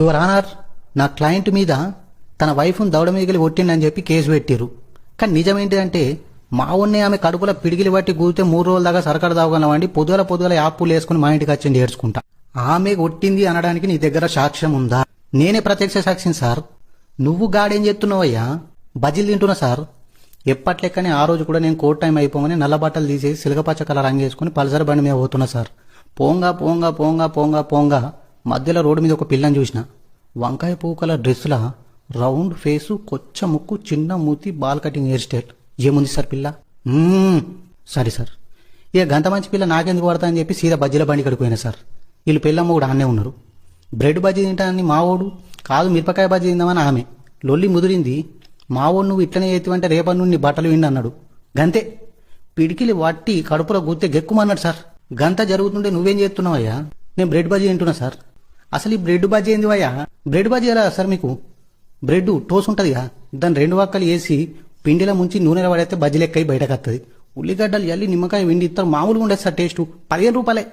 Your honour, నా client మీద తన వైఫ్ను దవడ మీదకి కొట్టిండని చెప్పి కేసు పెట్టిరు. కానీ నిజమేంటిదంటే మా ఉన్నే ఆమె కడుపులో పిడిగిలి బట్టి కూతే 3 రోజుల దాకా సరకడ దావగలవండి. పొద్దుగల యాప్పులు వేసుకుని మా ఇంటికి వచ్చి ఏడ్చుకుంటా. ఆమె కొట్టింది అనడానికి నీ దగ్గర సాక్ష్యం ఉందా? నేనే ప్రత్యక్ష సాక్షిని సార్. నువ్వు గాడేం చెప్తున్నావయ్యా? బజ్జీలు తింటున్నా సార్. ఎప్పట్లెక్కనే ఆ రోజు కూడా నేను కోర్టు టైం అయిపోమని నల్ల బట్టలు తీసేసి సిలకపచ్చ కలర్ అంగేసుకుని పల్సర్ బండి మీద పోతున్నా సార్. పోంగా మధ్యలో రోడ్డు మీద ఒక పిల్లని చూసిన. వంకాయ పువ్వు కలర్ డ్రెస్సులా, రౌండ్ ఫేసు, కొచ్చ ముక్కు, చిన్న మూతి, బాల్ కటింగ్ హెయిర్ స్టైల్. ఏముంది సార్ పిల్ల? సరే సార్. ఇక గంత మంచి పిల్ల నాకెందుకు పడతా అని చెప్పి సీదా బజ్జీల బండి కడిపోయినా సార్. వీళ్ళు పిల్లమ్మ కూడా ఆనే ఉన్నారు. బ్రెడ్ బజ్జీ తింటానని మావోడు, కాదు మిరపకాయ బజ్జీ తిందామని ఆమె. లొల్లి ముదిరింది. మావోడు నువ్వు ఇట్లనే ఎత్తివంటే రేపటి నుండి బట్టలు విండి అన్నాడు. గంతే పిడికిలి వట్టి కడుపులో గుత్తే గెక్కుమన్నాడు సార్. గంత జరుగుతుంటే నువ్వేం చేస్తున్నావయ్యా? నేను బ్రెడ్ బజ్జీ తింటున్నా సార్. అసలు ఈ బ్రెడ్ బజ్జీ ఏంది అయ్యా? బ్రెడ్ బజ్జీ ఎలా సార్ మీకు? బ్రెడ్ టోస్ ఉంటుందిగా, దాన్ని 2 వక్కలు వేసి పిండిలో ముంచి నూనెలో పడేస్తే బజ్జీ లెక్క బయటకు వస్తుంది. ఉల్లిగడ్డలు ఎల్లి నిమ్మకాయ వెండి ఇస్తారు. మామూలుగా ఉండేది సార్. టేస్ట్ 15 రూపాయలే.